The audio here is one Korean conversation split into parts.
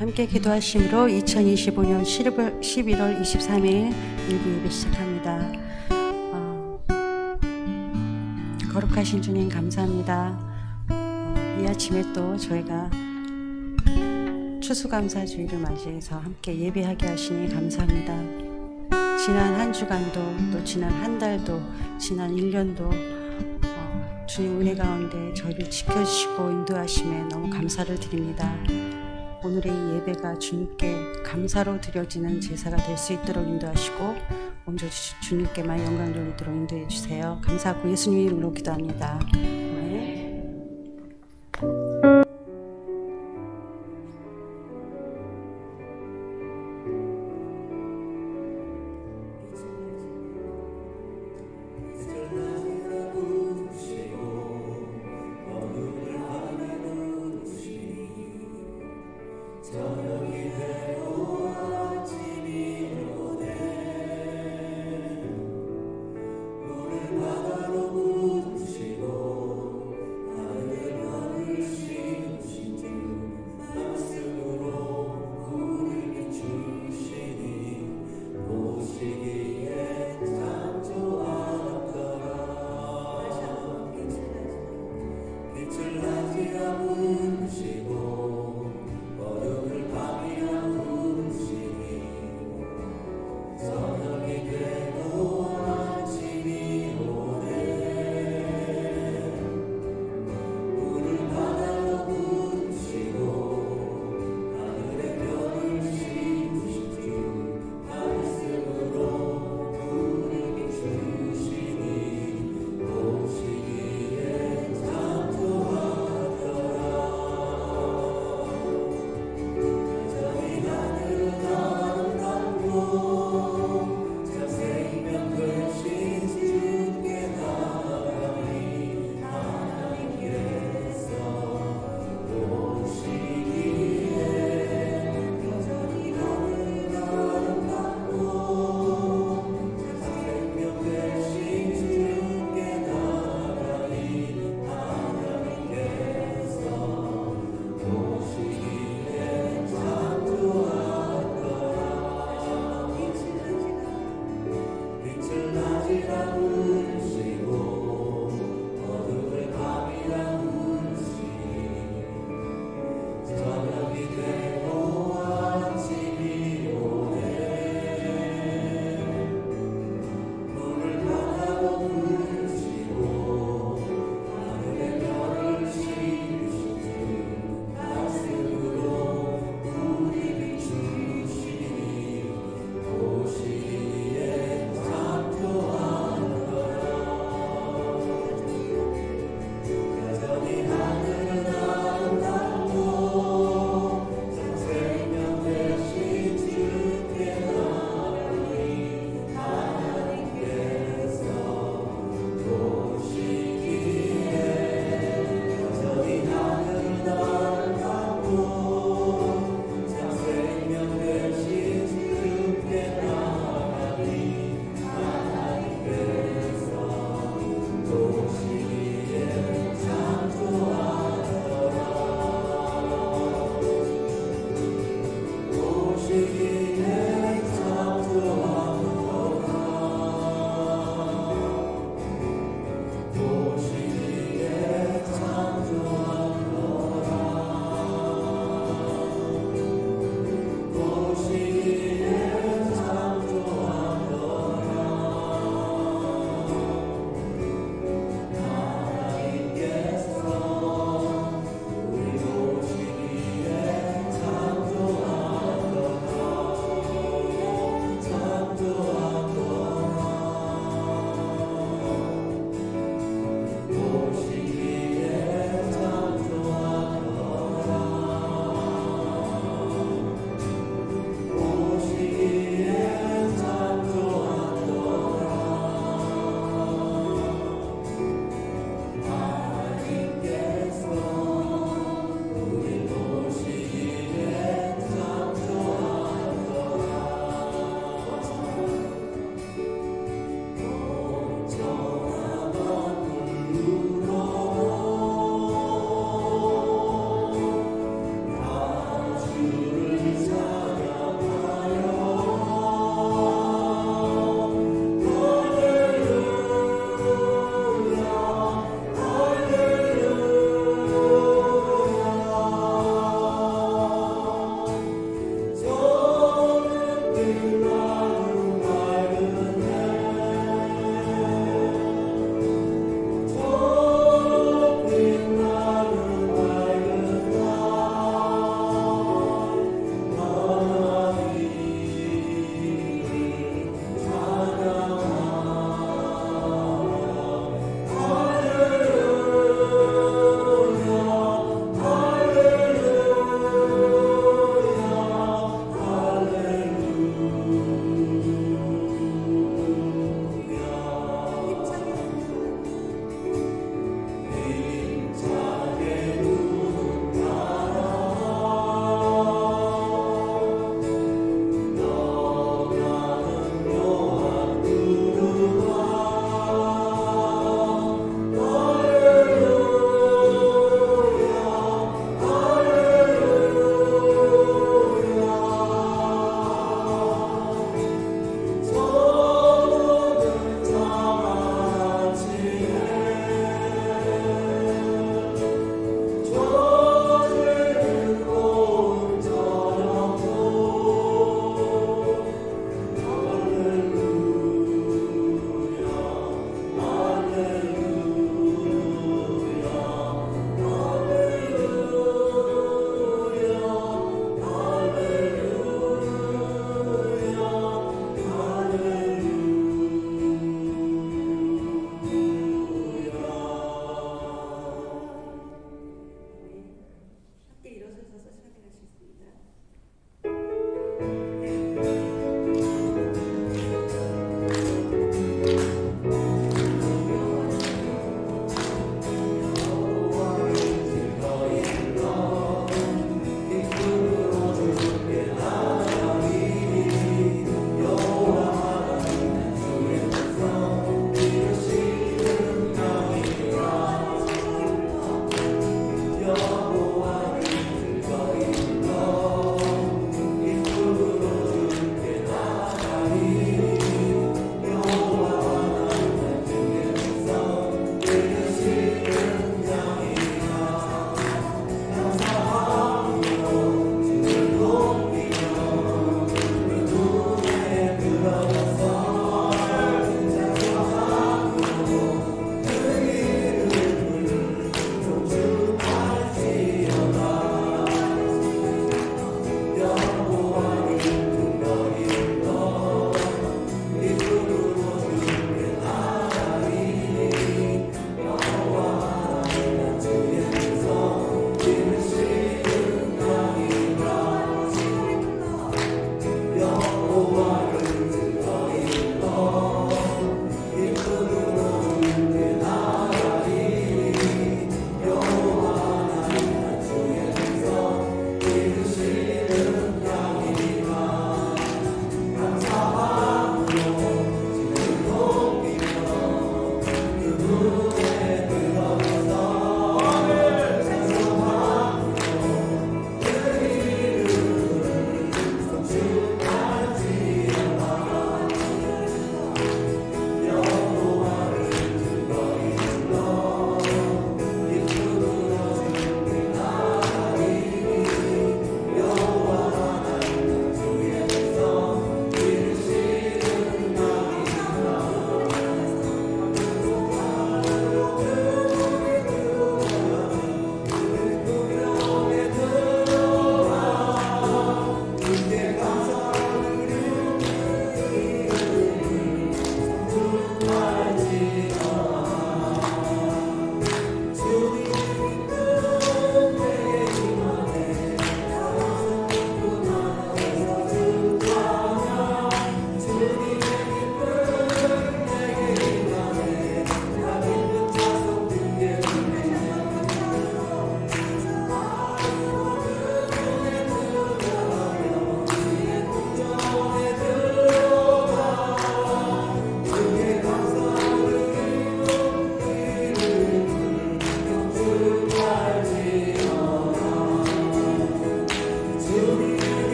함께 기도하심으로 2025년 11월 23일 일부 예배 시작합니다. 거룩하신 주님 감사합니다. 이 아침에 또 저희가 추수감사주일을 맞이해서 함께 예배하게 하시니 감사합니다. 지난 한 주간도 또 지난 한 달도 지난 1년도 주님 은혜 가운데 저희를 지켜주시고 인도하심에 너무 감사를 드립니다. 오늘의 이 예배가 주님께 감사로 드려지는 제사가 될 수 있도록 인도하시고 먼저 주님께만 영광 돌리도록 인도해 주세요. 감사하고 예수님 이름으로 기도합니다.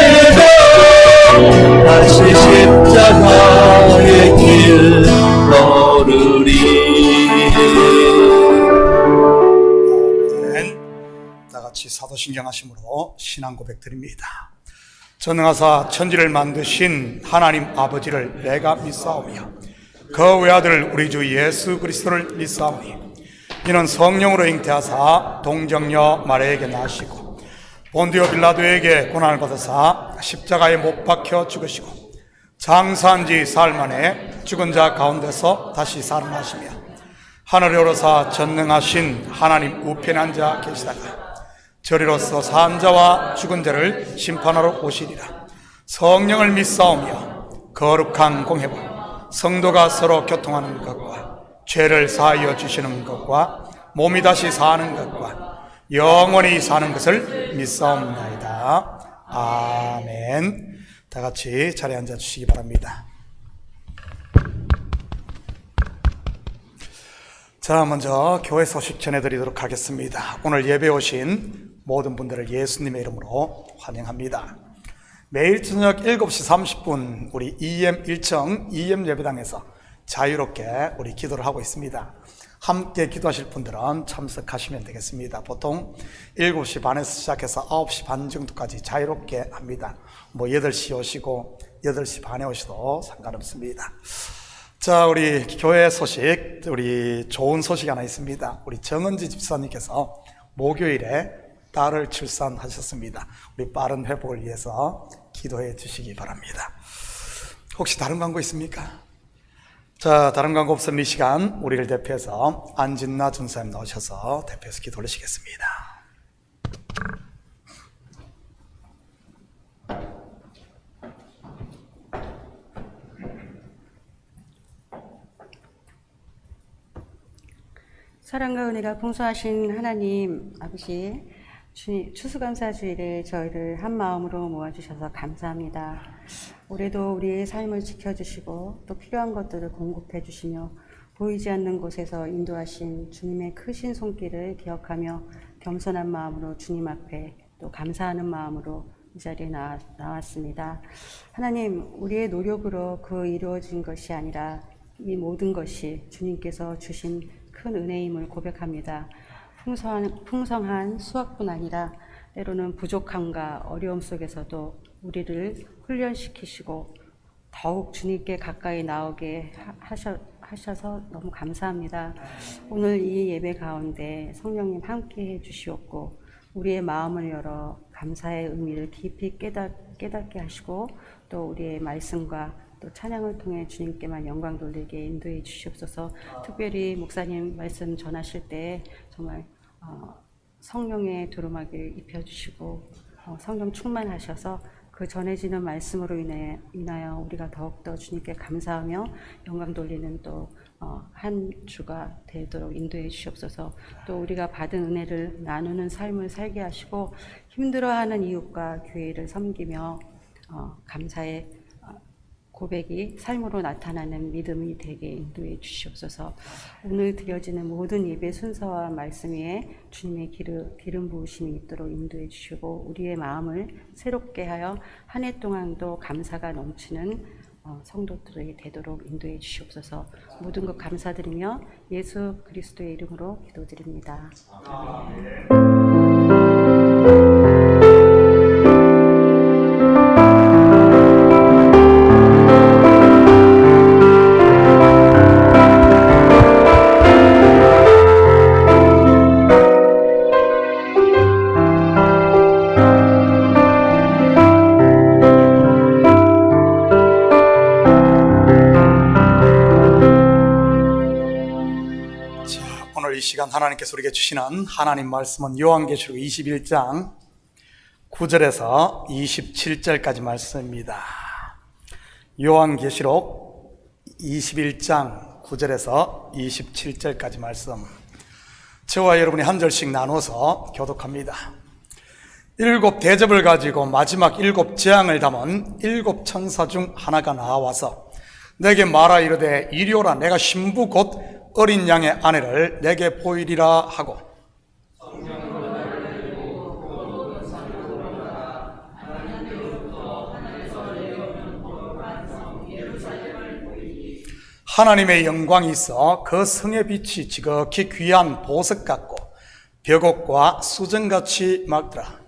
그래도 다시 십자가의 길 걸으리. 다 같이 사도신경 하심으로 신앙 고백 드립니다. 전능하사 천지를 만드신 하나님 아버지를 내가 믿사오며 그 외아들 우리 주 예수 그리스도를 믿사오니 이는 성령으로 잉태하사 동정녀 마리아에게 나시고 본디오 빌라도에게 고난을 받으사 십자가에 못 박혀 죽으시고 장사한 지 사흘 만에 죽은 자 가운데서 다시 살아나시며 하늘에 오르사 전능하신 하나님 우편에 앉아 계시다가 저리로서 산 자와 죽은 자를 심판하러 오시리라. 성령을 믿사오며 거룩한 공회와 성도가 서로 교통하는 것과 죄를 사하여 주시는 것과 몸이 다시 사는 것과 영원히 사는 것을 믿사옵나이다. 아멘. 다 같이 자리에 앉아 주시기 바랍니다. 자, 먼저 교회 소식 전해드리도록 하겠습니다. 오늘 예배 오신 모든 분들을 예수님의 이름으로 환영합니다. 매일 저녁 7시 30분 우리 EM 1층 EM 예배당에서 자유롭게 우리 기도를 하고 있습니다. 함께 기도하실 분들은 참석하시면 되겠습니다. 보통 7시 반에서 시작해서 9시 반 정도까지 자유롭게 합니다. 뭐 8시 오시고 8시 반에 오셔도 상관없습니다. 자, 우리 교회 소식, 우리 좋은 소식이 하나 있습니다. 우리 정은지 집사님께서 목요일에 딸을 출산하셨습니다. 우리 빠른 회복을 위해서 기도해 주시기 바랍니다. 혹시 다른 광고 있습니까? 자, 다른 광고 없으면 이 시간 우리를 대표해서 안진나 전사님 나오셔서 대표해서 기도 올리시겠습니다. 사랑과 은혜가 풍성하신 하나님 아버지, 추수감사주일에 저희를 한 마음으로 모아주셔서 감사합니다. 올해도 우리의 삶을 지켜주시고 또 필요한 것들을 공급해 주시며 보이지 않는 곳에서 인도하신 주님의 크신 손길을 기억하며 겸손한 마음으로 주님 앞에 또 감사하는 마음으로 이 자리에 나왔습니다. 하나님, 우리의 노력으로 그 이루어진 것이 아니라 이 모든 것이 주님께서 주신 큰 은혜임을 고백합니다. 풍성한 수확뿐 아니라 때로는 부족함과 어려움 속에서도 우리를 훈련시키시고 더욱 주님께 가까이 나오게 하셔서 너무 감사합니다. 오늘 이 예배 가운데 성령님 함께 해주시옵고 우리의 마음을 열어 감사의 의미를 깊이 깨닫게 하시고 또 우리의 말씀과 또 찬양을 통해 주님께만 영광 돌리게 인도해 주시옵소서. 특별히 목사님 말씀 전하실 때 정말 성령의 두루마기를 입혀주시고 성령 충만하셔서 그 전해지는 말씀으로 인하여 우리가 더욱더 주님께 감사하며 영광 돌리는 또 한 주가 되도록 인도해 주시옵소서. 또 우리가 받은 은혜를 나누는 삶을 살게 하시고 힘들어하는 이웃과 교회를 섬기며 감사의 고백이 삶으로 나타나는 믿음이 되게 인도해 주시옵소서. 오늘 드려지는 모든 예배 순서와 말씀 위에 주님의 기름 부으심이 있도록 인도해 주시고 우리의 마음을 새롭게 하여 한 해 동안도 감사가 넘치는 성도들이 되도록 인도해 주시옵소서. 모든 것 감사드리며 예수 그리스도의 이름으로 기도드립니다. 아멘. 이 시간 하나님께서 우리에게 주시는 하나님 말씀은 요한계시록 21장 9절에서 27절까지 말씀입니다. 요한계시록 21장 9절에서 27절까지 말씀, 저와 여러분이 한 절씩 나눠서 교독합니다. 7 대접을 가지고 마지막 7 재앙을 담은 7 천사 중 하나가 나와서 내게 말하 이르되 이리 오라. 내가 신부 곧 어린 양의 아내를 내게 보이리라 하고 하나님의 영광이 있어 그 성의 빛이 지극히 귀한 보석 같고 벽옥과 수정같이 맑더라.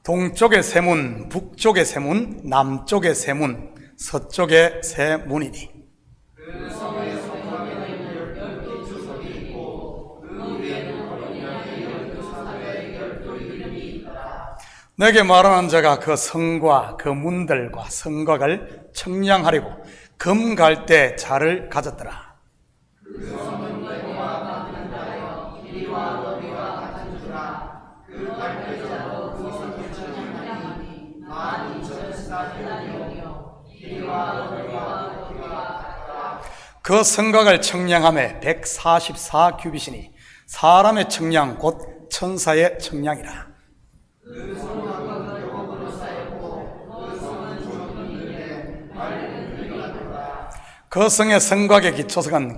동쪽의 세 문, 북쪽의 세 문, 남쪽의 세 문, 서쪽의 세 문이니 내게 말하는 자가 그 성과 그 문들과 성곽을 청량하려고 금갈대 자를 가졌더라. 그 성곽을 청량함에 144규빗이니 사람의 청량 곧 천사의 청량이라. 그 성의 성곽의 기초석은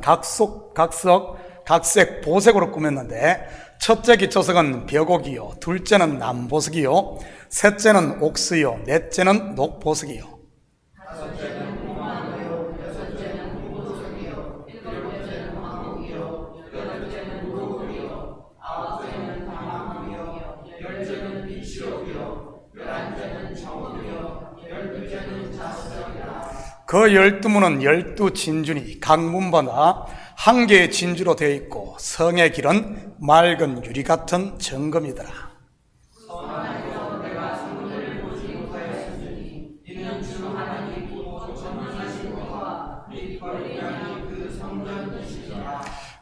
각색 보색으로 꾸몄는데 첫째 기초석은 벽옥이요, 둘째는 남보석이요, 셋째는 옥수요, 넷째는 녹보석이요. 그 12문은 12진주니 각 문마다 한 개의 진주로 되어 있고 성의 길은 맑은 유리 같은 정금이더라.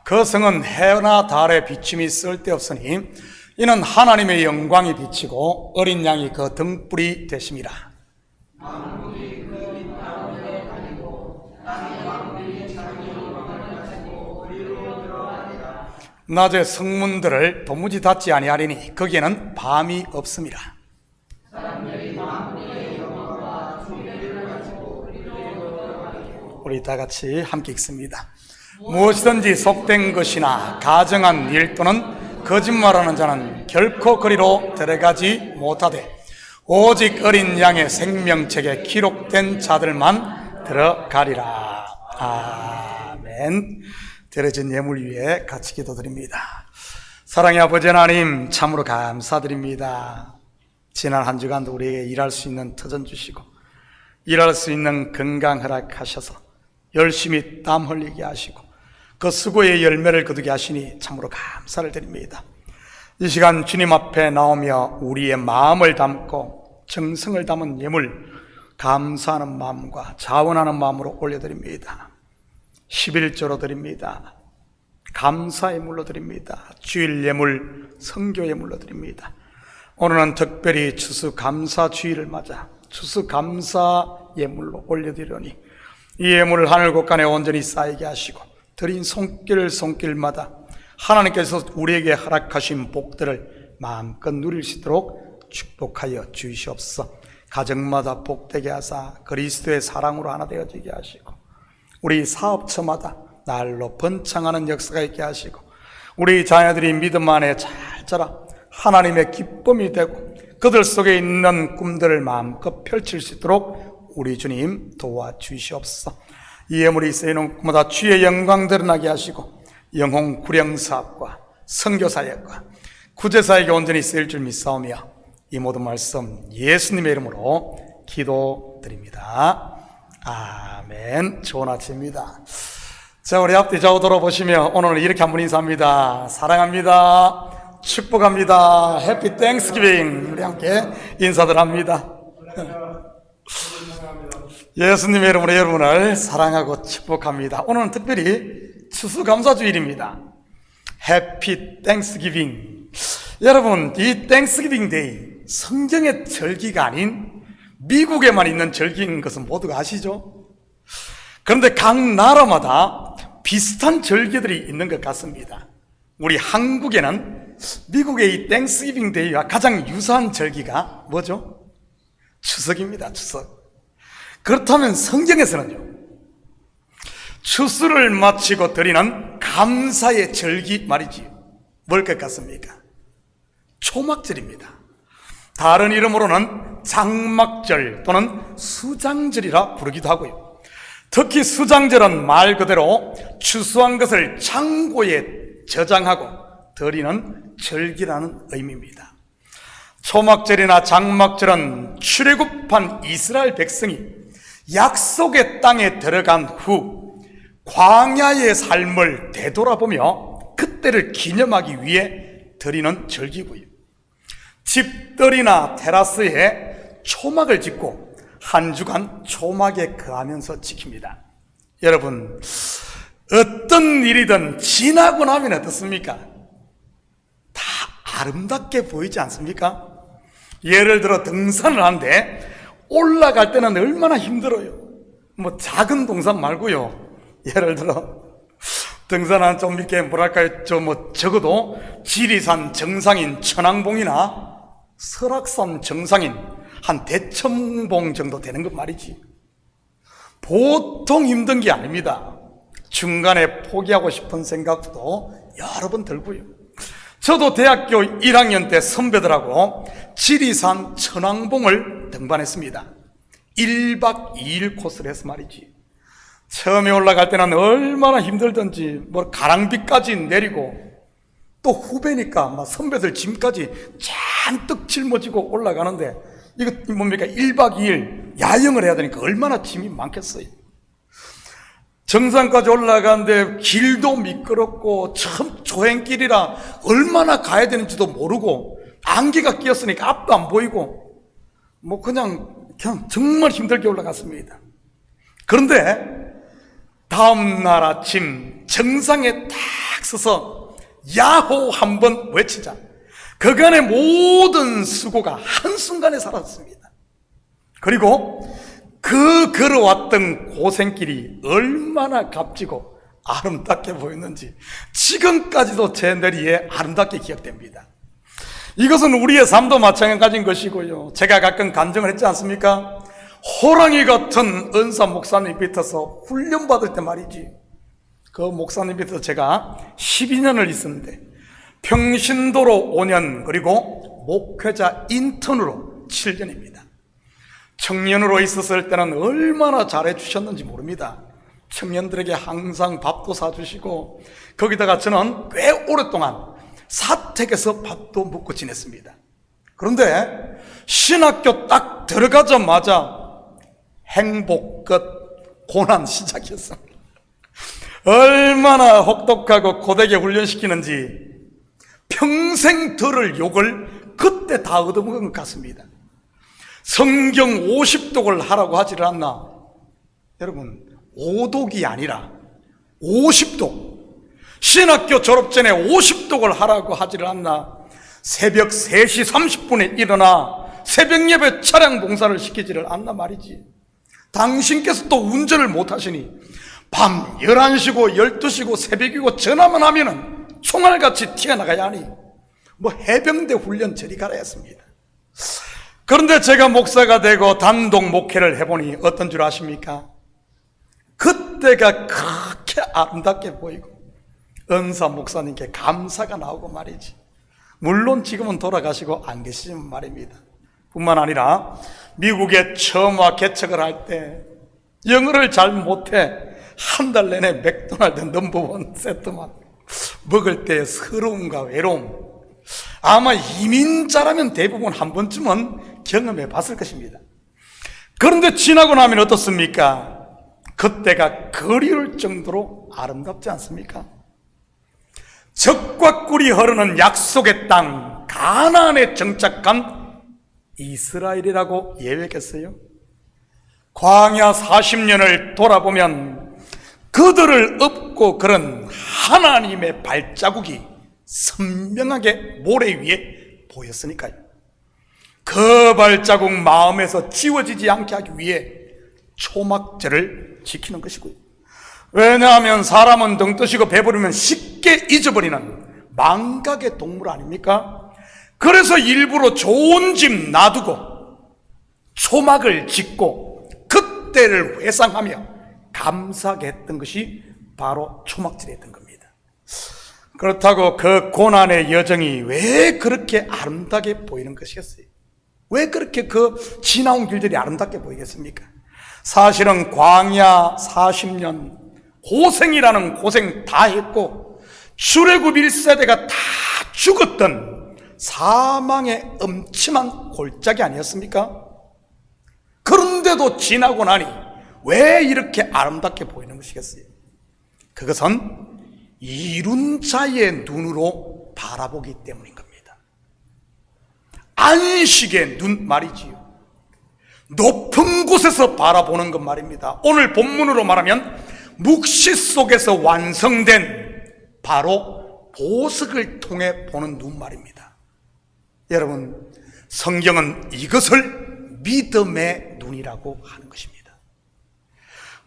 그 성은 해나 달의 비침이 쓸데없으니 이는 하나님의 영광이 비치고 어린 양이 그 등불이 되심이라. 낮에 성문들을 도무지 닫지 아니하리니 거기에는 밤이 없음이라. 우리 다 같이 함께 읽습니다. 무엇이든지 속된 것이나 가정한 일 또는 거짓말하는 자는 결코 그리로 들어가지 못하되 오직 어린 양의 생명책에 기록된 자들만 들어가리라. 아멘. 드려진 예물 위에 같이 기도드립니다. 사랑의 아버지 하나님, 참으로 감사드립니다. 지난 한 주간도 우리에게 일할 수 있는 터전 주시고 일할 수 있는 건강 허락하셔서 열심히 땀 흘리게 하시고 그 수고의 열매를 거두게 하시니 참으로 감사를 드립니다. 이 시간 주님 앞에 나오며 우리의 마음을 담고 정성을 담은 예물 감사하는 마음과 자원하는 마음으로 올려드립니다. 11조로 드립니다. 감사의 물로 드립니다. 주일 예물, 성교 예물로 드립니다. 오늘은 특별히 추수감사 주일을 맞아 추수감사 예물로 올려드리려니 이 예물을 하늘 곳간에 온전히 쌓이게 하시고 드린 손길마다 하나님께서 우리에게 허락하신 복들을 마음껏 누릴 수 있도록 축복하여 주시옵소서. 가정마다 복되게 하사 그리스도의 사랑으로 하나 되어지게 하시고 우리 사업처마다 날로 번창하는 역사가 있게 하시고 우리 자녀들이 믿음 안에 잘 자라 하나님의 기쁨이 되고 그들 속에 있는 꿈들을 마음껏 펼칠 수 있도록 우리 주님 도와주시옵소서. 이 예물이 쓰이는 곳마다 주의 영광 드러나게 하시고 영혼 구령사업과 선교사역과 구제사역에 온전히 쓰일 줄 믿사오며 이 모든 말씀 예수님의 이름으로 기도드립니다. 아멘. 좋은 아침입니다. 자, 우리 앞뒤 좌우 돌아보시며 오늘은 이렇게 한번 인사합니다. 사랑합니다. 축복합니다. 해피 땡스기빙. 우리 함께 인사들 합니다. 예수님의 이름으로 여러분을 사랑하고 축복합니다. 오늘은 특별히 추수감사주일입니다. 해피 땡스기빙. 여러분, 이 땡스기빙 데이 성경의 절기가 아닌 미국에만 있는 절기인 것은 모두가 아시죠? 그런데 각 나라마다 비슷한 절기들이 있는 것 같습니다. 우리 한국에는 미국의 이 땡스기빙 데이와 가장 유사한 절기가 뭐죠? 추석입니다. 추석. 그렇다면 성경에서는요, 추수를 마치고 드리는 감사의 절기 말이지. 뭘 것 같습니까? 초막절입니다. 다른 이름으로는 장막절 또는 수장절이라 부르기도 하고요. 특히 수장절은 말 그대로 추수한 것을 창고에 저장하고 드리는 절기라는 의미입니다. 초막절이나 장막절은 출애굽한 이스라엘 백성이 약속의 땅에 들어간 후 광야의 삶을 되돌아보며 그때를 기념하기 위해 드리는 절기고요. 집들이나 테라스에 초막을 짓고 한 주간 초막에 거하면서 지킵니다. 여러분, 어떤 일이든 지나고 나면 어떻습니까? 다 아름답게 보이지 않습니까? 예를 들어 등산을 하는데 올라갈 때는 얼마나 힘들어요. 뭐 작은 동산 말고요. 예를 들어 등산은 좀 이렇게 뭐랄까요, 적어도 지리산 정상인 천왕봉이나 설악산 정상인 한 대천봉 정도 되는 것 말이지. 보통 힘든 게 아닙니다. 중간에 포기하고 싶은 생각도 여러 번 들고요. 저도 대학교 1학년 때 선배들하고 지리산 천왕봉을 등반했습니다. 1박 2일 코스를 해서 말이지. 처음에 올라갈 때는 얼마나 힘들던지 뭐 가랑비까지 내리고 또 후배니까 막 선배들 짐까지 잔뜩 짊어지고 올라가는데 이거 뭡니까? 1박 2일 야영을 해야 되니까 얼마나 짐이 많겠어요. 정상까지 올라가는데 길도 미끄럽고 참 조행길이라 얼마나 가야 되는지도 모르고 안개가 끼었으니까 앞도 안 보이고 뭐 그냥 정말 힘들게 올라갔습니다. 그런데 다음 날 아침 정상에 딱 서서 야호 한번 외치자. 그간의 모든 수고가 한순간에 사라졌습니다. 그리고 그 걸어왔던 고생길이 얼마나 값지고 아름답게 보였는지 지금까지도 제 뇌리에 아름답게 기억됩니다. 이것은 우리의 삶도 마찬가지인 것이고요. 제가 가끔 간증을 했지 않습니까? 호랑이 같은 은사 목사님 밑에서 훈련받을 때 말이지. 그 목사님 밑에서 제가 12년을 있었는데 평신도로 5년 그리고 목회자 인턴으로 7년입니다. 청년으로 있었을 때는 얼마나 잘해주셨는지 모릅니다. 청년들에게 항상 밥도 사주시고 거기다가 저는 꽤 오랫동안 사택에서 밥도 먹고 지냈습니다. 그런데 신학교 딱 들어가자마자 행복 끝, 고난 시작했습니다. 얼마나 혹독하고 고되게 훈련시키는지 평생 들을 욕을 그때 다 얻어먹은 것 같습니다. 성경 50독을 하라고 하지를 않나? 여러분, 5독이 아니라 50독. 신학교 졸업 전에 50독을 하라고 하지를 않나? 새벽 3시 30분에 일어나 새벽 예배 차량 봉사를 시키지를 않나 말이지. 당신께서 또 운전을 못 하시니 밤 11시고 12시고 새벽이고 전화만 하면은 총알같이 튀어나가야 하니 뭐 해병대 훈련 저리 가라 했습니다. 그런데 제가 목사가 되고 단독 목회를 해보니 어떤 줄 아십니까? 그때가 그렇게 아름답게 보이고 은사 목사님께 감사가 나오고 말이지. 물론 지금은 돌아가시고 안 계시지만 말입니다. 뿐만 아니라 미국에 처음과 개척을 할 때 영어를 잘 못해 한 달 내내 맥도날드 넘버원 세트만 먹을 때 서러움과 외로움, 아마 이민자라면 대부분 한 번쯤은 경험해 봤을 것입니다. 그런데 지나고 나면 어떻습니까? 그때가 그리울 정도로 아름답지 않습니까? 젖과 꿀이 흐르는 약속의 땅 가나안에 정착한 이스라엘이라고 예외겠어요? 광야 40년을 돌아보면 그들을 업고 그런 하나님의 발자국이 선명하게 모래 위에 보였으니까요. 그 발자국 마음에서 지워지지 않게 하기 위해 초막절을 지키는 것이고요. 왜냐하면 사람은 등 뜨시고 배부르면 쉽게 잊어버리는 망각의 동물 아닙니까? 그래서 일부러 좋은 집 놔두고 초막을 짓고 그때를 회상하며 감사하게 했던 것이 바로 초막절이었던 겁니다. 그렇다고 그 고난의 여정이 왜 그렇게 아름답게 보이는 것이겠어요? 왜 그렇게 그 지나온 길들이 아름답게 보이겠습니까? 사실은 광야 40년 고생이라는 고생 다 했고 출애굽 1세대가 다 죽었던 사망의 엄침한 골짜기 아니었습니까? 그런데도 지나고 나니 왜 이렇게 아름답게 보이는 것이겠어요? 그것은 이룬 자의 눈으로 바라보기 때문인 겁니다. 안식의 눈 말이지요. 높은 곳에서 바라보는 것 말입니다. 오늘 본문으로 말하면 묵시 속에서 완성된 바로 보석을 통해 보는 눈 말입니다. 여러분, 성경은 이것을 믿음의 눈이라고 하는 것입니다.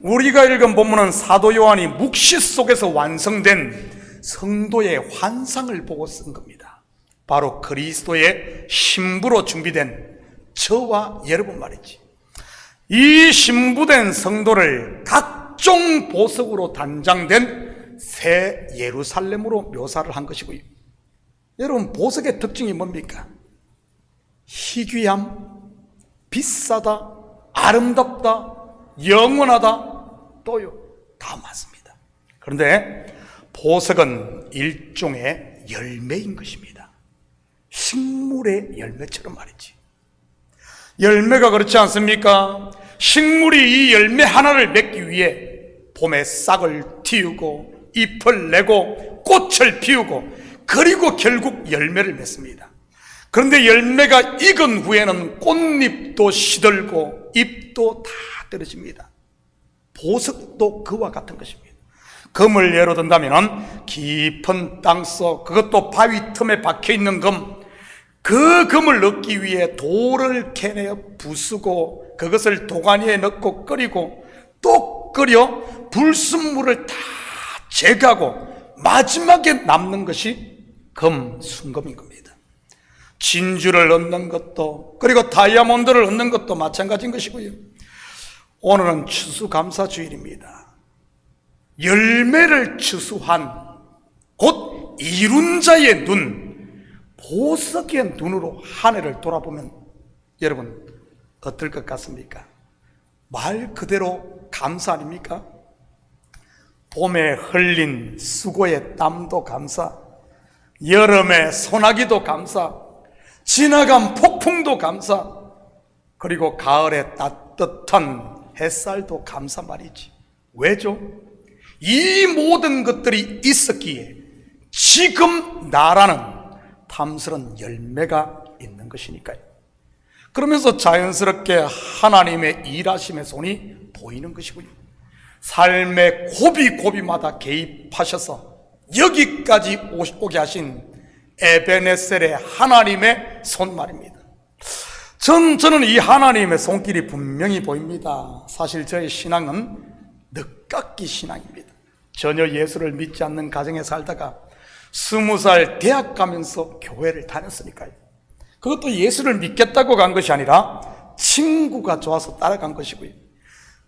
우리가 읽은 본문은 사도 요한이 묵시 속에서 완성된 성도의 환상을 보고 쓴 겁니다. 바로 그리스도의 신부로 준비된 저와 여러분 말이지. 이 신부된 성도를 각종 보석으로 단장된 새 예루살렘으로 묘사를 한 것이고요. 여러분, 보석의 특징이 뭡니까? 희귀함, 비싸다, 아름답다, 영원하다, 또요, 다 맞습니다. 그런데 보석은 일종의 열매인 것입니다. 식물의 열매처럼 말이지. 열매가 그렇지 않습니까? 식물이 이 열매 하나를 맺기 위해 봄에 싹을 틔우고 잎을 내고 꽃을 피우고 그리고 결국 열매를 맺습니다. 그런데 열매가 익은 후에는 꽃잎도 시들고 잎도 다 떨어집니다. 보석도 그와 같은 것입니다. 금을 예로 든다면 깊은 땅속, 그것도 바위 틈에 박혀있는 금, 그 금을 얻기 위해 돌을 캐내어 부수고 그것을 도가니에 넣고 끓이고 또 끓여 불순물을 다 제거하고 마지막에 남는 것이 순금인 겁니다. 진주를 얻는 것도, 그리고 다이아몬드를 얻는 것도 마찬가지인 것이고요. 오늘은 추수감사주일입니다. 열매를 추수한 곧 이룬 자의 눈, 보석의 눈으로 한 해를 돌아보면 여러분 어떨 것 같습니까? 말 그대로 감사 아닙니까? 봄에 흘린 수고의 땀도 감사, 여름에 소나기도 감사, 지나간 폭풍도 감사, 그리고 가을에 따뜻한 햇살도 감사 말이지. 왜죠? 이 모든 것들이 있었기에 지금 나라는 탐스러운 열매가 있는 것이니까요. 그러면서 자연스럽게 하나님의 일하심의 손이 보이는 것이고요. 삶의 고비고비마다 개입하셔서 여기까지 오게 하신 에베네셀의 하나님의 손 말입니다. 저는 이 하나님의 손길이 분명히 보입니다. 사실 저의 신앙은 늦깎이 신앙입니다. 전혀 예수를 믿지 않는 가정에 살다가 20살 대학 가면서 교회를 다녔으니까요. 그것도 예수를 믿겠다고 간 것이 아니라 친구가 좋아서 따라간 것이고요.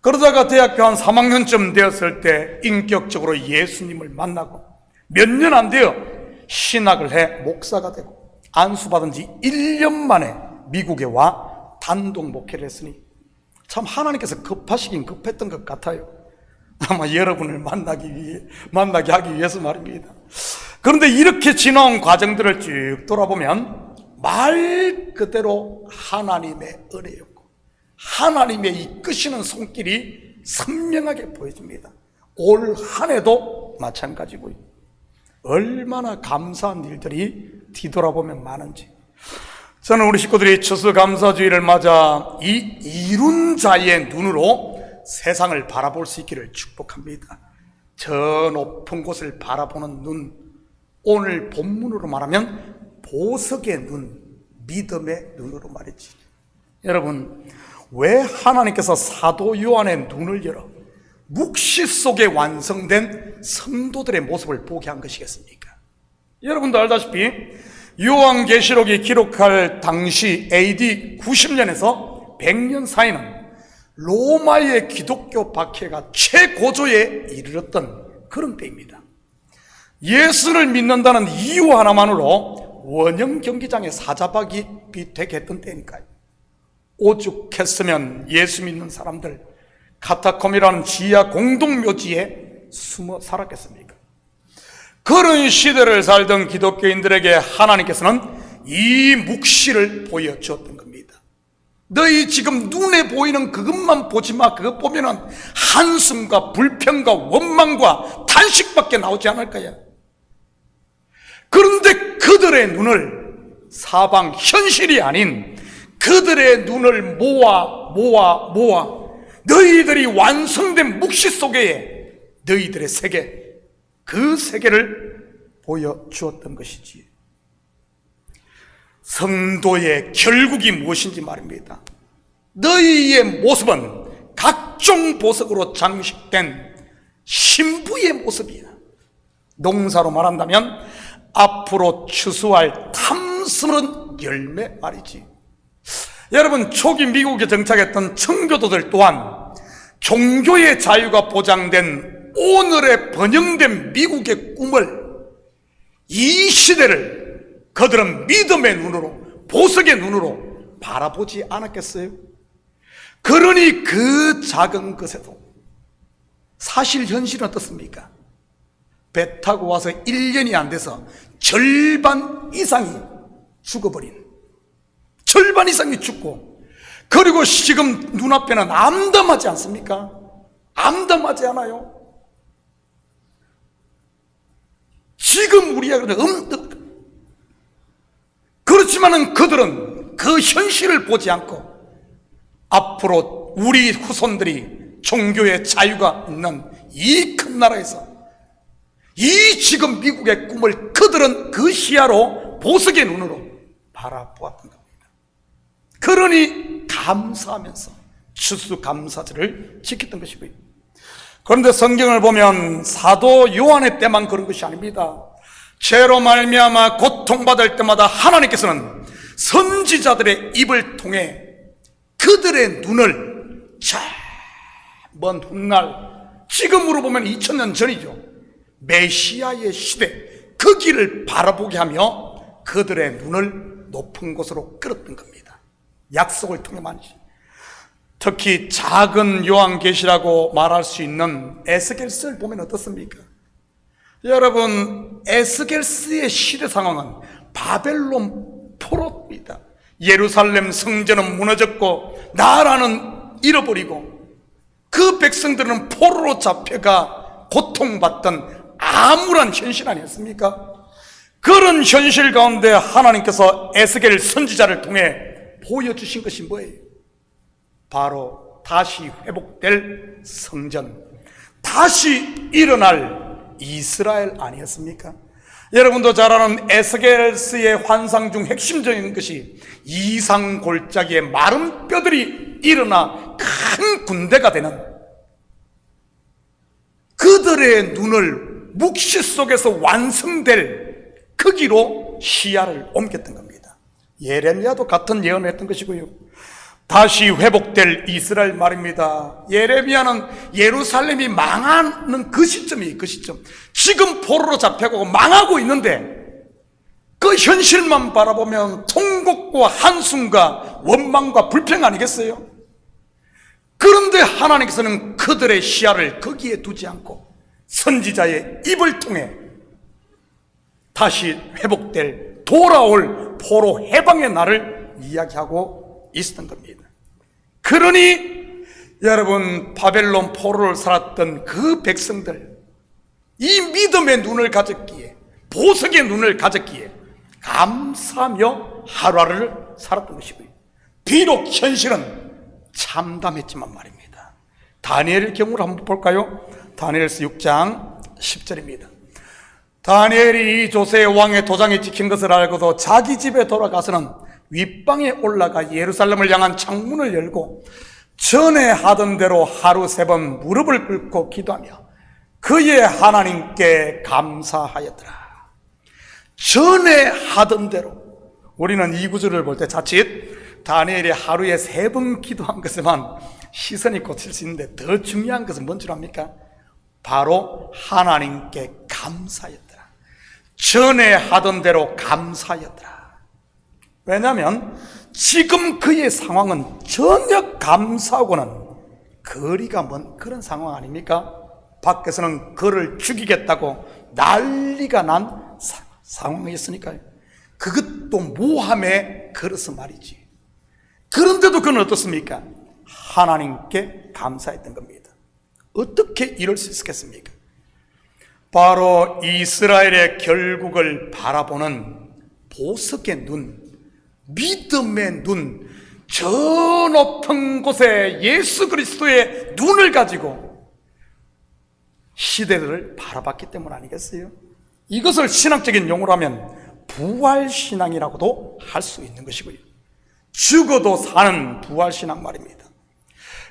그러다가 대학교 한 3학년쯤 되었을 때 인격적으로 예수님을 만나고 몇 년 안 되어 신학을 해 목사가 되고 안수받은 지 1년 만에 미국에 와 단독 목회를 했으니 참 하나님께서 급하시긴 급했던 것 같아요. 아마 여러분을 만나게 하기 위해서 말입니다. 그런데 이렇게 지나온 과정들을 쭉 돌아보면 말 그대로 하나님의 은혜였고 하나님의 이끄시는 손길이 선명하게 보여집니다. 올 한 해도 마찬가지고요. 얼마나 감사한 일들이 뒤돌아보면 많은지. 저는 우리 식구들이 추수감사주의를 맞아 이 이룬 자의 눈으로 세상을 바라볼 수 있기를 축복합니다. 저 높은 곳을 바라보는 눈, 오늘 본문으로 말하면 보석의 눈, 믿음의 눈으로 말이지. 여러분, 왜 하나님께서 사도 요한의 눈을 열어 묵시 속에 완성된 성도들의 모습을 보게 한 것이겠습니까? 여러분도 알다시피 요한계시록이 기록할 당시 AD 90년에서 100년 사이는 로마의 기독교 박해가 최고조에 이르렀던 그런 때입니다. 예수를 믿는다는 이유 하나만으로 원형 경기장에 사자박이 되게 했던 때니까요. 오죽했으면 예수 믿는 사람들 카타콤이라는 지하 공동묘지에 숨어 살았겠습니까? 그런 시대를 살던 기독교인들에게 하나님께서는 이 묵시를 보여주었던 겁니다. 너희 지금 눈에 보이는 그것만 보지 마. 그것 보면은 한숨과 불평과 원망과 단식밖에 나오지 않을 거야. 그런데 그들의 눈을 사방 현실이 아닌 그들의 눈을 모아 너희들이 완성된 묵시 속에 너희들의 세계, 그 세계를 보여주었던 것이지. 성도의 결국이 무엇인지 말입니다. 너희의 모습은 각종 보석으로 장식된 신부의 모습이야. 농사로 말한다면 앞으로 추수할 탐스런 열매 말이지. 여러분, 초기 미국에 정착했던 청교도들 또한 종교의 자유가 보장된 오늘의 번영된 미국의 꿈을, 이 시대를 그들은 믿음의 눈으로, 보석의 눈으로 바라보지 않았겠어요? 그러니 그 작은 것에도 사실 현실은 어떻습니까? 배 타고 와서 1년이 안 돼서 절반 이상이 죽어버린, 절반 이상이 죽고, 그리고 지금 눈앞에는 암담하지 않습니까? 암담하지 않아요? 지금 우리가 그렇지만은 그들은 그 현실을 보지 않고 앞으로 우리 후손들이 종교의 자유가 있는 이 큰 나라에서 이 지금 미국의 꿈을 그들은 그 시야로 보석의 눈으로 바라보았던 겁니다. 그러니 감사하면서 추수감사절을 지켰던 것이고요. 그런데 성경을 보면 사도 요한의 때만 그런 것이 아닙니다. 죄로 말미암아 고통받을 때마다 하나님께서는 선지자들의 입을 통해 그들의 눈을 저 먼 훗날, 지금으로 보면 2000년 전이죠, 메시아의 시대, 그 길을 바라보게 하며 그들의 눈을 높은 곳으로 끌었던 겁니다. 약속을 통해 말이지. 특히 작은 요한계시라고 말할 수 있는 에스겔서를 보면 어떻습니까? 여러분, 에스겔서의 시대 상황은 바벨론 포로입니다. 예루살렘 성전은 무너졌고 나라는 잃어버리고 그 백성들은 포로로 잡혀가 고통받던 암울한 현실 아니었습니까? 그런 현실 가운데 하나님께서 에스겔 선지자를 통해 보여주신 것이 뭐예요? 바로 다시 회복될 성전, 다시 일어날 이스라엘 아니었습니까? 여러분도 잘 아는 에스겔스의 환상 중 핵심적인 것이 이상 골짜기에 마른 뼈들이 일어나 큰 군대가 되는, 그들의 눈을 묵시 속에서 완성될 크기로 시야를 옮겼던 겁니다. 예레미야도 같은 예언을 했던 것이고요. 다시 회복될 이스라엘 말입니다. 예레미야는 예루살렘이 망하는 그 시점이에요. 그 시점. 지금 포로로 잡혀가고 망하고 있는데 그 현실만 바라보면 통곡과 한숨과 원망과 불평 아니겠어요? 그런데 하나님께서는 그들의 시야를 거기에 두지 않고 선지자의 입을 통해 다시 회복될, 돌아올 포로 해방의 날을 이야기하고 있었던 겁니다. 그러니 여러분, 바벨론 포로를 살았던 그 백성들, 이 믿음의 눈을 가졌기에, 보석의 눈을 가졌기에 감사하며 하루하루를 살았던 것이고요. 비록 현실은 참담했지만 말입니다. 다니엘의 경우를 한번 볼까요? 다니엘서 6장 10절입니다. 다니엘이 조세 왕의 도장이 찍힌 것을 알고도 자기 집에 돌아가서는 윗방에 올라가 예루살렘을 향한 창문을 열고 전에 하던 대로 하루 3번 무릎을 꿇고 기도하며 그의 하나님께 감사하였더라. 전에 하던 대로. 우리는 이 구절을 볼 때 자칫 다니엘이 하루에 3번 기도한 것에만 시선이 꽂힐 수 있는데, 더 중요한 것은 뭔 줄 압니까? 바로 하나님께 감사했더라. 전에 하던 대로 감사하였더라. 왜냐하면 지금 그의 상황은 전혀 감사하고는 거리가 먼 그런 상황 아닙니까? 밖에서는 그를 죽이겠다고 난리가 난 상황이었으니까요. 그것도 모함에 걸어서 말이지. 그런데도 그는 어떻습니까? 하나님께 감사했던 겁니다. 어떻게 이럴 수 있었겠습니까? 바로 이스라엘의 결국을 바라보는 보석의 눈, 믿음의 눈, 저 높은 곳에 예수 그리스도의 눈을 가지고 시대를 바라봤기 때문 아니겠어요? 이것을 신학적인 용어로 하면 부활신앙이라고도 할 수 있는 것이고요. 죽어도 사는 부활신앙 말입니다.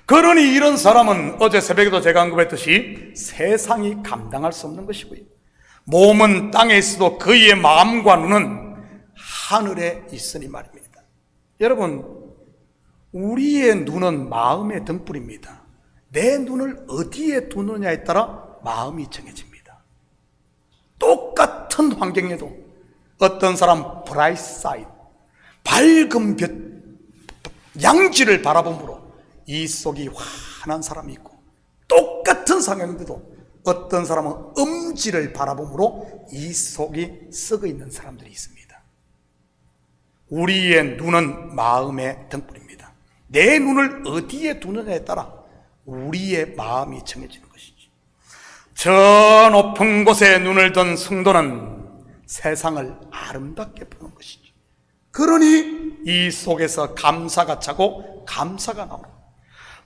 그러니 이런 사람은 어제 새벽에도 제가 언급했듯이 세상이 감당할 수 없는 것이고요. 몸은 땅에 있어도 그의 마음과 눈은 하늘에 있으니 말입니다. 여러분, 우리의 눈은 마음의 등불입니다. 내 눈을 어디에 두느냐에 따라 마음이 정해집니다. 똑같은 환경에도 어떤 사람 브라이트 사이드, 밝은 양지를 바라봄으로 이 속이 환한 사람이 있고, 똑같은 상황인데도 어떤 사람은 음지를 바라봄으로 이 속이 썩어 있는 사람들이 있습니다. 우리의 눈은 마음의 등불입니다. 내 눈을 어디에 두느냐에 따라 우리의 마음이 정해지는 것이지. 저 높은 곳에 눈을 든 성도는 세상을 아름답게 보는 것이지. 그러니 이 속에서 감사가 차고 감사가 나오는.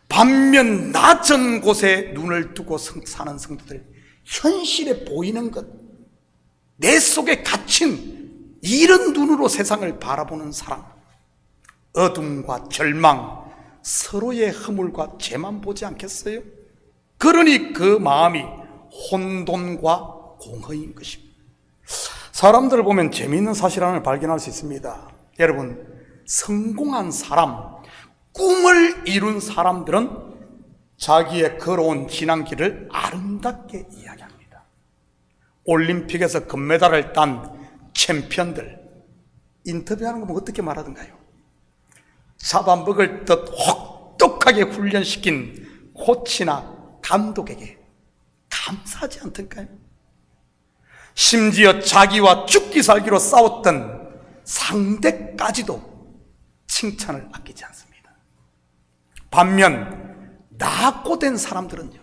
반면 낮은 곳에 눈을 두고 사는 성도들, 현실에 보이는 것, 내 속에 갇힌 이런 눈으로 세상을 바라보는 사람, 어둠과 절망, 서로의 허물과 죄만 보지 않겠어요? 그러니 그 마음이 혼돈과 공허인 것입니다. 사람들을 보면 재미있는 사실 하나를 발견할 수 있습니다. 여러분, 성공한 사람, 꿈을 이룬 사람들은 자기의 걸어온 지난길을 아름답게 이야기합니다. 올림픽에서 금메달을 딴 챔피언들 인터뷰하는 거 보면 어떻게 말하던가요? 잡아먹을 듯 혹독하게 훈련시킨 코치나 감독에게 감사하지 않던가요? 심지어 자기와 죽기 살기로 싸웠던 상대까지도 칭찬을 아끼지 않습니다. 반면 낙오된 사람들은요,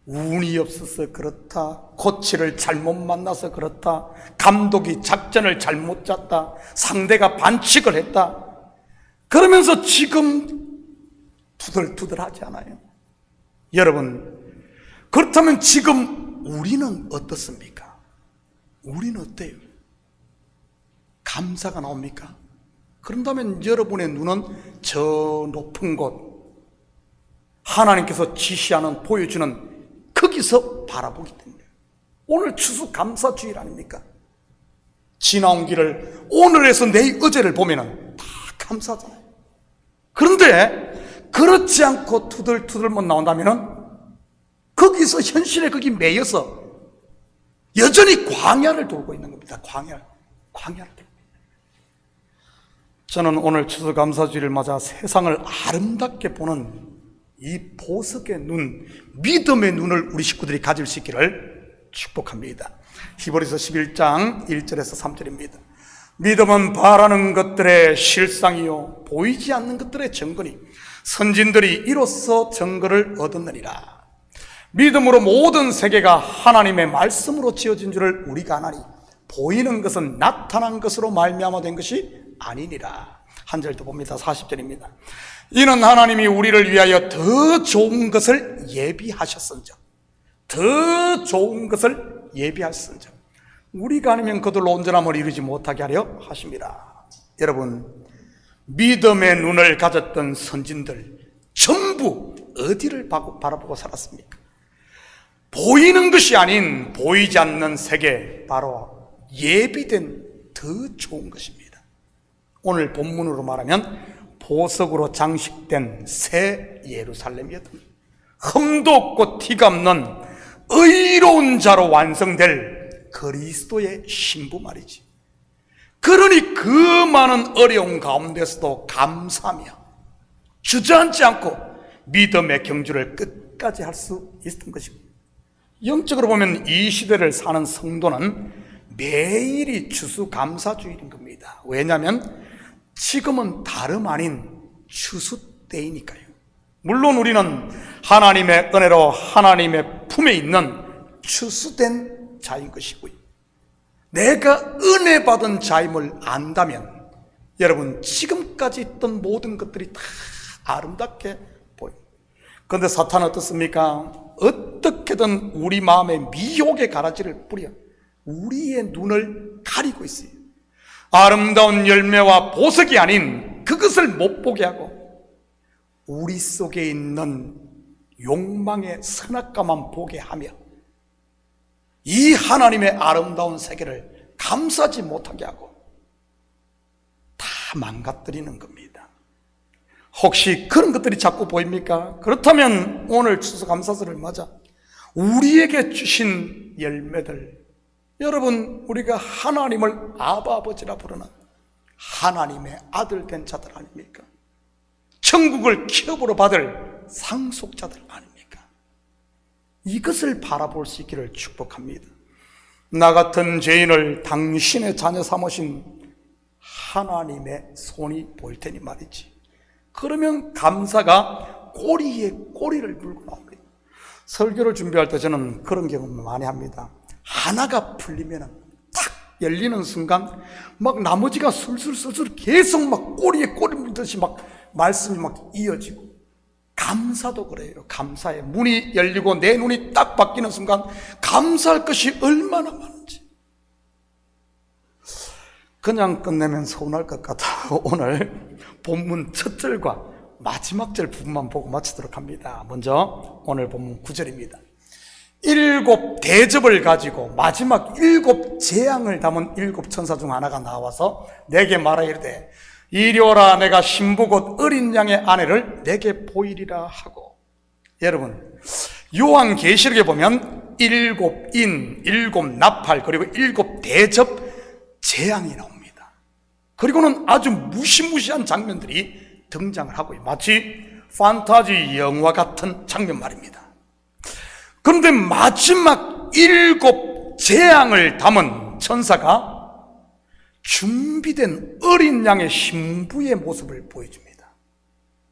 운이 없어서 그렇다, 코치를 잘못 만나서 그렇다, 감독이 작전을 잘못 짰다, 상대가 반칙을 했다, 그러면서 지금 투덜투덜하지 않아요? 여러분, 그렇다면 지금 우리는 어떻습니까? 우리는 어때요? 감사가 나옵니까? 그런다면 여러분의 눈은 저 높은 곳, 하나님께서 지시하는, 보여주는 거기서 바라보기 때문에. 오늘 추수감사주일 아닙니까? 지나온 길을 오늘에서 내일 어제를 보면 다 감사하잖아요. 그런데 그렇지 않고 투덜투덜만 나온다면 거기서 현실에 거기 매여서 여전히 광야를 돌고 있는 겁니다. 광야를 돌고. 저는 오늘 추수감사주일을 맞아 세상을 아름답게 보는 이 보석의 눈, 믿음의 눈을 우리 식구들이 가질 수 있기를 축복합니다. 히브리서 11장 1절에서 3절입니다. 믿음은 바라는 것들의 실상이요 보이지 않는 것들의 증거니 선진들이 이로써 증거를 얻었느니라. 믿음으로 모든 세계가 하나님의 말씀으로 지어진 줄을 우리가 아나니 보이는 것은 나타난 것으로 말미암아 된 것이 아니니라. 한 절 더 봅니다. 40절입니다. 이는 하나님이 우리를 위하여 더 좋은 것을 예비하셨은즉, 더 좋은 것을 예비하셨은즉 우리가 아니면 그들로 온전함을 이루지 못하게 하려 하심이라. 여러분, 믿음의 눈을 가졌던 선진들 전부 어디를 바라보고 살았습니까? 보이는 것이 아닌 보이지 않는 세계, 바로 예비된 더 좋은 것입니다. 오늘 본문으로 말하면 보석으로 장식된 새 예루살렘이었습니다. 흠도 없고 티가 없는 의로운 자로 완성될 그리스도의 신부 말이지. 그러니 그 많은 어려움 가운데서도 감사하며 주저앉지 않고 믿음의 경주를 끝까지 할 수 있었던 것입니다. 영적으로 보면 이 시대를 사는 성도는 매일이 추수감사주일인 겁니다. 왜냐하면 지금은 다름 아닌 추수 때이니까요. 물론 우리는 하나님의 은혜로 하나님의 품에 있는 추수된 자인 것이고요. 내가 은혜 받은 자임을 안다면 여러분 지금까지 있던 모든 것들이 다 아름답게 보입니다. 그런데 사탄은 어떻습니까? 어떻게든 우리 마음에 미혹의 가라지를 뿌려 우리의 눈을 가리고 있어요. 아름다운 열매와 보석이 아닌 그것을 못 보게 하고 우리 속에 있는 욕망의 선악과만 보게 하며 이 하나님의 아름다운 세계를 감사하지 못하게 하고 다 망가뜨리는 겁니다. 혹시 그런 것들이 자꾸 보입니까? 그렇다면 오늘 추수감사절을 맞아 우리에게 주신 열매들, 여러분 우리가 하나님을 아바 아버지라 부르는 하나님의 아들 된 자들 아닙니까? 천국을 기업으로 받을 상속자들 아닙니까? 이것을 바라볼 수 있기를 축복합니다. 나 같은 죄인을 당신의 자녀 삼으신 하나님의 손이 보일 테니 말이지. 그러면 감사가 꼬리에 꼬리를 물고 나옵니다. 설교를 준비할 때 저는 그런 경험을 많이 합니다. 하나가 풀리면 딱 열리는 순간 막 나머지가 술술술술 계속 막 꼬리에 꼬리 물듯이 막 말씀이 막 이어지고, 감사도 그래요. 감사의 문이 열리고 내 눈이 딱 바뀌는 순간 감사할 것이 얼마나 많은지. 그냥 끝내면 서운할 것 같아요. 오늘 본문 첫 절과 마지막 절 부분만 보고 마치도록 합니다. 먼저 오늘 본문 9절입니다. 7 대접을 가지고 마지막 7 재앙을 담은 7 천사 중 하나가 나와서 내게 말하 이르되 이리 오라, 내가 신부 곧 어린 양의 아내를 내게 보이리라 하고. 여러분, 요한계시록에 보면 7 인, 7 나팔, 그리고 7 대접 재앙이 나옵니다. 그리고는 아주 무시무시한 장면들이 등장을 하고요. 마치 판타지 영화 같은 장면 말입니다. 그런데 마지막 7 재앙을 담은 천사가 준비된 어린 양의 신부의 모습을 보여줍니다.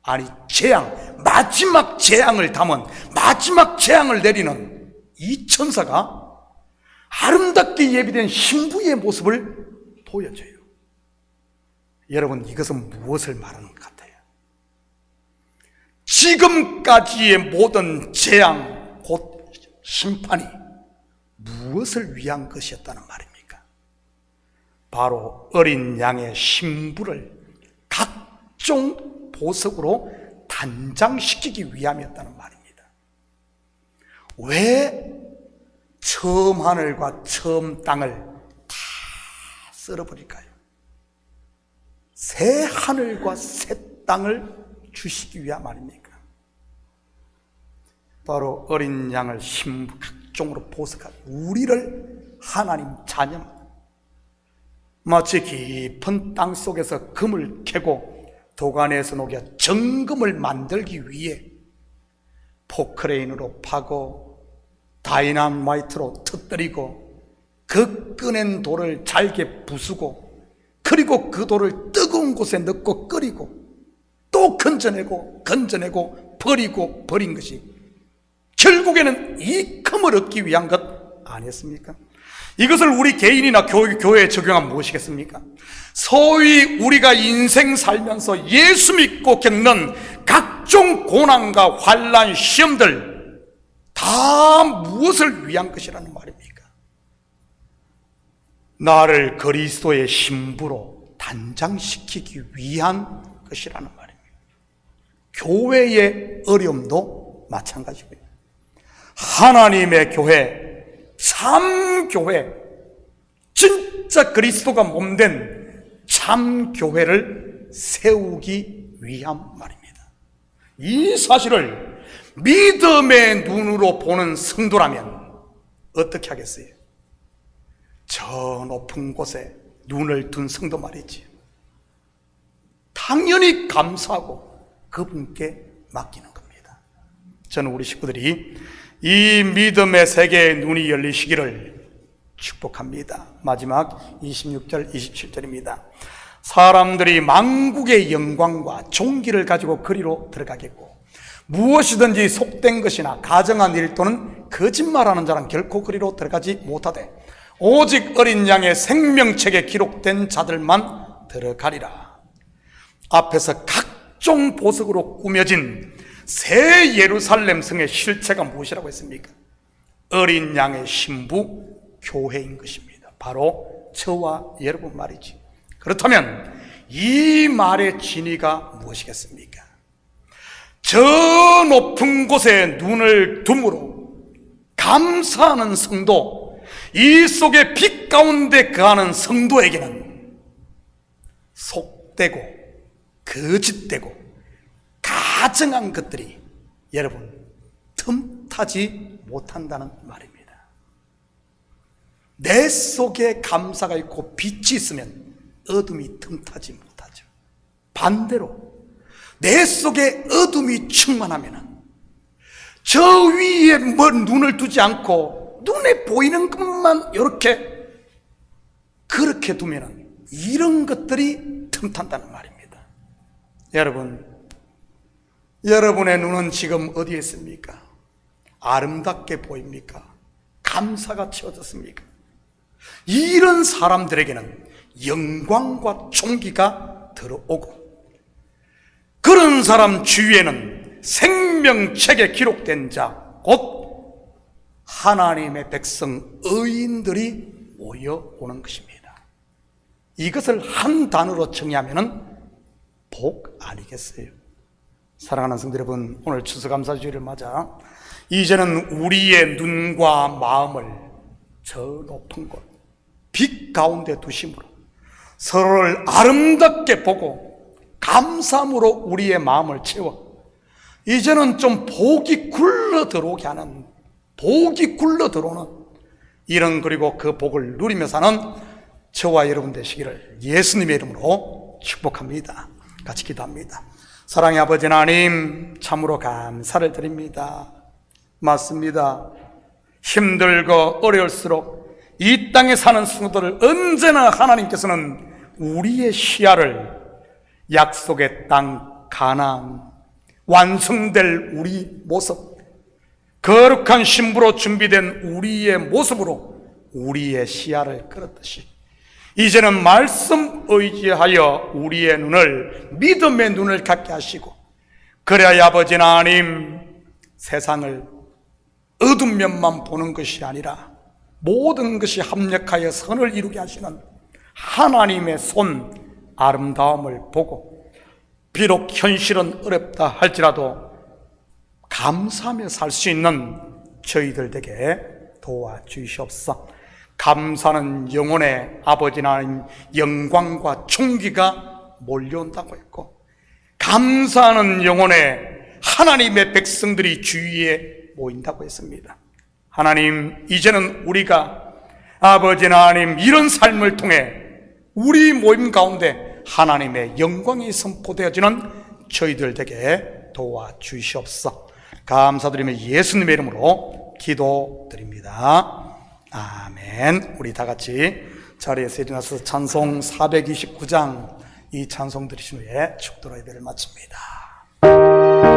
아니, 재앙, 마지막 재앙을 담은, 마지막 재앙을 내리는 이 천사가 아름답게 예비된 신부의 모습을 보여줘요. 여러분, 이것은 무엇을 말하는 것 같아요? 지금까지의 모든 재앙, 곧 심판이 무엇을 위한 것이었다는 말입니다. 바로 어린 양의 신부를 각종 보석으로 단장시키기 위함이었다는 말입니다. 왜 처음 하늘과 처음 땅을 다 쓸어버릴까요? 새 하늘과 새 땅을 주시기 위함 아닙니까? 바로 어린 양을 신부 각종으로 보석하고 우리를 하나님 자녀, 마치 깊은 땅 속에서 금을 캐고 도관에서 녹여 정금을 만들기 위해 포크레인으로 파고 다이나마이트로 터뜨리고 그 꺼낸 돌을 잘게 부수고 그리고 그 돌을 뜨거운 곳에 넣고 끓이고 또 건져내고 버리고 버린 것이 결국에는 이 금을 얻기 위한 것 아니었습니까? 이것을 우리 개인이나 교회에 적용하면 무엇이겠습니까? 소위 우리가 인생 살면서 예수 믿고 겪는 각종 고난과 환난, 시험들 다 무엇을 위한 것이라는 말입니까? 나를 그리스도의 신부로 단장시키기 위한 것이라는 말입니다. 교회의 어려움도 마찬가지고요. 하나님의 교회, 참 교회, 진짜 그리스도가 몸된 참 교회를 세우기 위한 말입니다. 이 사실을 믿음의 눈으로 보는 성도라면 어떻게 하겠어요? 저 높은 곳에 눈을 둔 성도 말이지, 당연히 감사하고 그분께 맡기는 겁니다. 저는 우리 식구들이 이 믿음의 세계에 눈이 열리시기를 축복합니다. 마지막 26절 27절입니다. 사람들이 만국의 영광과 존귀를 가지고 그리로 들어가겠고 무엇이든지 속된 것이나 가정한 일 또는 거짓말하는 자는 결코 그리로 들어가지 못하되 오직 어린 양의 생명책에 기록된 자들만 들어가리라. 앞에서 각종 보석으로 꾸며진 새 예루살렘 성의 실체가 무엇이라고 했습니까? 어린 양의 신부 교회인 것입니다. 바로 저와 여러분 말이지. 그렇다면 이 말의 진위가 무엇이겠습니까? 저 높은 곳에 눈을 둠으로 감사하는 성도, 이 속에 빛 가운데 거하는 성도에게는 속되고 거짓되고 가증한 것들이 여러분 틈타지 못한다는 말입니다. 내 속에 감사가 있고 빛이 있으면 어둠이 틈타지 못하죠. 반대로 내 속에 어둠이 충만하면 저 위에 눈을 두지 않고 눈에 보이는 것만 그렇게 두면 이런 것들이 틈탄다는 말입니다. 여러분, 여러분의 눈은 지금 어디에 있습니까? 아름답게 보입니까? 감사가 채워졌습니까? 이런 사람들에게는 영광과 존귀가 들어오고 그런 사람 주위에는 생명책에 기록된 자, 곧 하나님의 백성 의인들이 모여오는 것입니다. 이것을 한 단어로 정의하면 복 아니겠어요? 사랑하는 성도 여러분, 오늘 추수감사주일을 맞아 이제는 우리의 눈과 마음을 저 높은 곳, 빛 가운데 두심으로 서로를 아름답게 보고 감사함으로 우리의 마음을 채워 이제는 좀 복이 굴러 들어오게 하는, 복이 굴러 들어오는 이런, 그리고 그 복을 누리며 사는 저와 여러분 되시기를 예수님의 이름으로 축복합니다. 같이 기도합니다. 사랑의 아버지 하나님, 참으로 감사를 드립니다. 맞습니다. 힘들고 어려울수록 이 땅에 사는 성도들 언제나 하나님께서는 우리의 시야를 약속의 땅 가나안, 완성될 우리 모습, 거룩한 신부로 준비된 우리의 모습으로 우리의 시야를 끌었듯이 이제는 말씀 의지하여 우리의 눈을, 믿음의 눈을 갖게 하시고, 그래야 아버지 하나님, 세상을 어두운 면만 보는 것이 아니라 모든 것이 합력하여 선을 이루게 하시는 하나님의 손, 아름다움을 보고 비록 현실은 어렵다 할지라도 감사하며 살 수 있는 저희들 되게 도와주시옵소서. 감사는 영혼의 아버지 하나님 영광과 존귀가 몰려온다고 했고, 감사하는 영혼의 하나님의 백성들이 주위에 모인다고 했습니다. 하나님, 이제는 우리가 아버지 하나님 이런 삶을 통해 우리 모임 가운데 하나님의 영광이 선포되어지는 저희들 되게 도와주시옵소서. 감사드리며 예수님의 이름으로 기도드립니다. 아멘. 우리 다 같이 자리에서 일어나서 찬송 429장 이 찬송 들으신 후에 축도로 예배를 마칩니다. Oh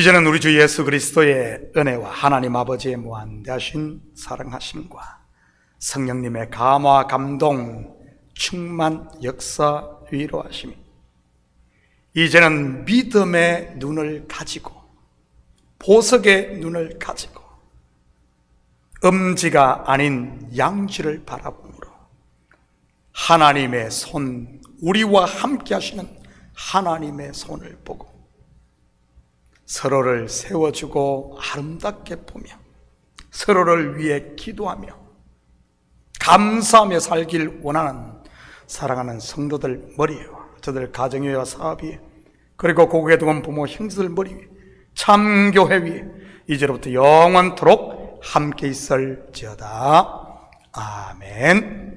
이제는 우리 주 예수 그리스도의 은혜와 하나님 아버지의 무한대하신 사랑하심과 성령님의 감화, 감동, 충만, 역사, 위로하심이 이제는 믿음의 눈을 가지고 보석의 눈을 가지고 음지가 아닌 양지를 바라보므로 하나님의 손, 우리와 함께 하시는 하나님의 손을 보고 서로를 세워주고 아름답게 보며 서로를 위해 기도하며 감사하며 살길 원하는 사랑하는 성도들 머리 위와 저들 가정 위와 사업 위에 그리고 고국에 두은 부모 형제들 머리 위에 참교회 위에 이제로부터 영원토록 함께 있을지어다. 아멘.